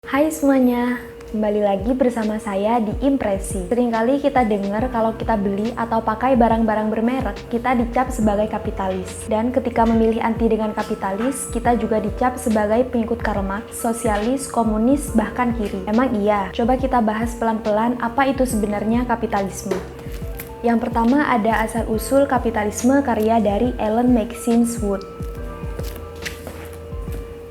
Hai semuanya, kembali lagi bersama saya di Impresi. Seringkali kita dengar kalau kita beli atau pakai barang-barang bermerek, kita dicap sebagai kapitalis. Dan ketika memilih anti dengan kapitalis, kita juga dicap sebagai pengikut Karl Marx, sosialis, komunis, bahkan kiri. Emang iya? Coba kita bahas pelan-pelan apa itu sebenarnya kapitalisme. Yang pertama ada asal-usul kapitalisme karya dari Ellen Maxine Wood.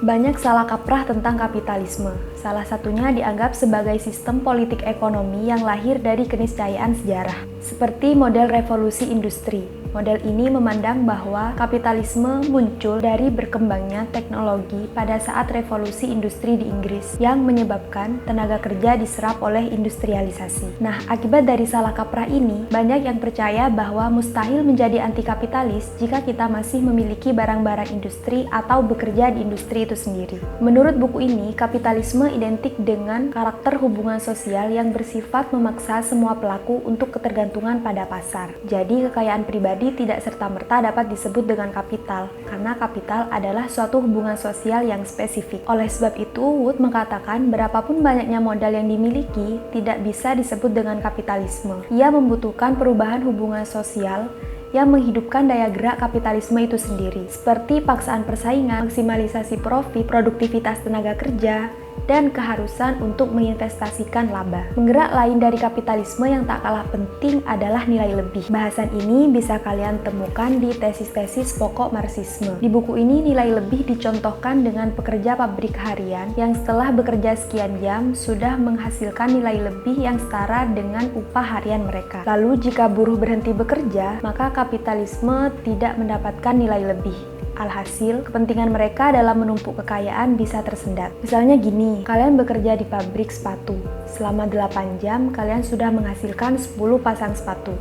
Banyak salah kaprah tentang kapitalisme. Salah satunya dianggap sebagai sistem politik ekonomi yang lahir dari keniscayaan sejarah, seperti model revolusi industri. Model ini memandang bahwa kapitalisme muncul dari berkembangnya teknologi pada saat revolusi industri di Inggris yang menyebabkan tenaga kerja diserap oleh industrialisasi. Nah, akibat dari salah kaprah ini, banyak yang percaya bahwa mustahil menjadi anti-kapitalis jika kita masih memiliki barang-barang industri atau bekerja di industri itu sendiri. Menurut buku ini, kapitalisme identik dengan karakter hubungan sosial yang bersifat memaksa semua pelaku untuk ketergantungan pada pasar. Jadi, kekayaan pribadi tidak serta-merta dapat disebut dengan kapital, karena kapital adalah suatu hubungan sosial yang spesifik. Oleh sebab itu, Wood mengatakan berapapun banyaknya modal yang dimiliki, tidak bisa disebut dengan kapitalisme. Ia membutuhkan perubahan hubungan sosial yang menghidupkan daya gerak kapitalisme itu sendiri, seperti paksaan persaingan, maksimalisasi profit, produktivitas tenaga kerja, dan keharusan untuk menginvestasikan laba. Penggerak lain dari kapitalisme yang tak kalah penting adalah nilai lebih. Bahasan ini bisa kalian temukan di tesis-tesis pokok Marxisme. Di buku ini nilai lebih dicontohkan dengan pekerja pabrik harian yang setelah bekerja sekian jam sudah menghasilkan nilai lebih yang setara dengan upah harian mereka. Lalu jika buruh berhenti bekerja, maka kapitalisme tidak mendapatkan nilai lebih. Alhasil, kepentingan mereka dalam menumpuk kekayaan bisa tersendat. Misalnya gini, kalian bekerja di pabrik sepatu. Selama 8 jam, kalian sudah menghasilkan 10 pasang sepatu.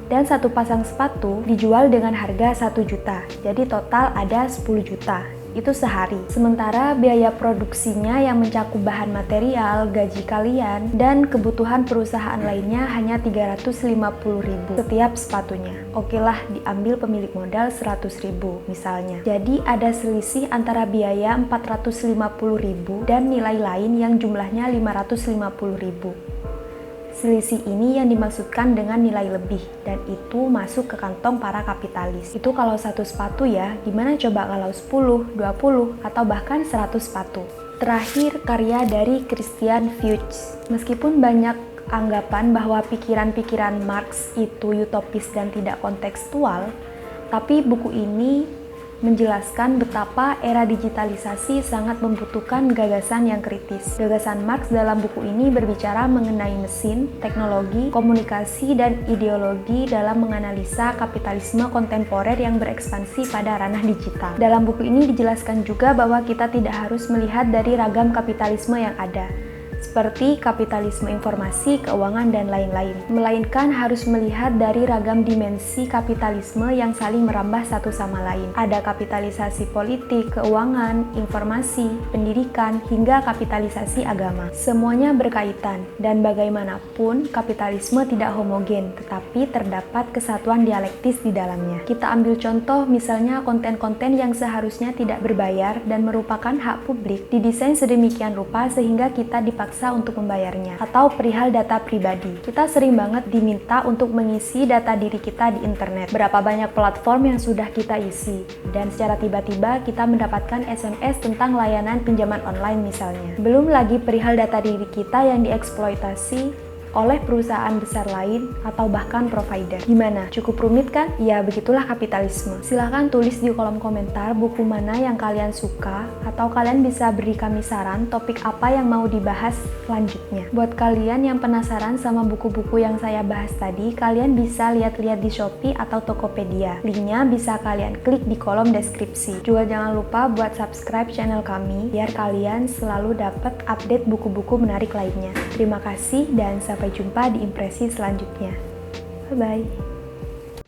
Dan satu pasang sepatu dijual dengan harga 1 juta. Jadi total ada 10 juta. Itu sehari. Sementara biaya produksinya yang mencakup bahan material, gaji kalian, dan kebutuhan perusahaan lainnya hanya 350.000 setiap sepatunya. Oke lah, diambil pemilik modal 100.000 misalnya. Jadi ada selisih antara biaya 450.000 dan nilai lain yang jumlahnya 550.000. Selisih ini yang dimaksudkan dengan nilai lebih, dan itu masuk ke kantong para kapitalis. Itu kalau satu sepatu ya, gimana coba kalau 10, 20, atau bahkan 100 sepatu. Terakhir, karya dari Christian Fuchs. Meskipun banyak anggapan bahwa pikiran-pikiran Marx itu utopis dan tidak kontekstual, tapi buku ini menjelaskan betapa era digitalisasi sangat membutuhkan gagasan yang kritis. Gagasan Marx dalam buku ini berbicara mengenai mesin, teknologi, komunikasi, dan ideologi dalam menganalisa kapitalisme kontemporer yang berekspansi pada ranah digital. Dalam buku ini dijelaskan juga bahwa kita tidak harus melihat dari ragam kapitalisme yang ada, seperti kapitalisme informasi, keuangan, dan lain-lain, melainkan harus melihat dari ragam dimensi kapitalisme yang saling merambah satu sama lain. Ada kapitalisasi politik, keuangan, informasi, pendidikan, hingga kapitalisasi agama. Semuanya berkaitan, dan bagaimanapun kapitalisme tidak homogen, tetapi terdapat kesatuan dialektis di dalamnya. Kita ambil contoh misalnya konten-konten yang seharusnya tidak berbayar dan merupakan hak publik, didesain sedemikian rupa sehingga kita dipaksa untuk membayarnya. Atau perihal data pribadi. Kita sering banget diminta untuk mengisi data diri kita di internet. Berapa banyak platform yang sudah kita isi. Dan secara tiba-tiba kita mendapatkan SMS tentang layanan pinjaman online misalnya. Belum lagi perihal data diri kita yang dieksploitasi oleh perusahaan besar lain atau bahkan provider. Gimana? Cukup rumit kan? Ya, begitulah kapitalisme. Silahkan tulis di kolom komentar buku mana yang kalian suka, atau kalian bisa beri kami saran topik apa yang mau dibahas selanjutnya. Buat kalian yang penasaran sama buku-buku yang saya bahas tadi, kalian bisa lihat-lihat di Shopee atau Tokopedia. Linknya bisa kalian klik di kolom deskripsi. Juga jangan lupa buat subscribe channel kami, biar kalian selalu dapat update buku-buku menarik lainnya. Terima kasih dan sampai jumpa di impresi selanjutnya. Bye-bye.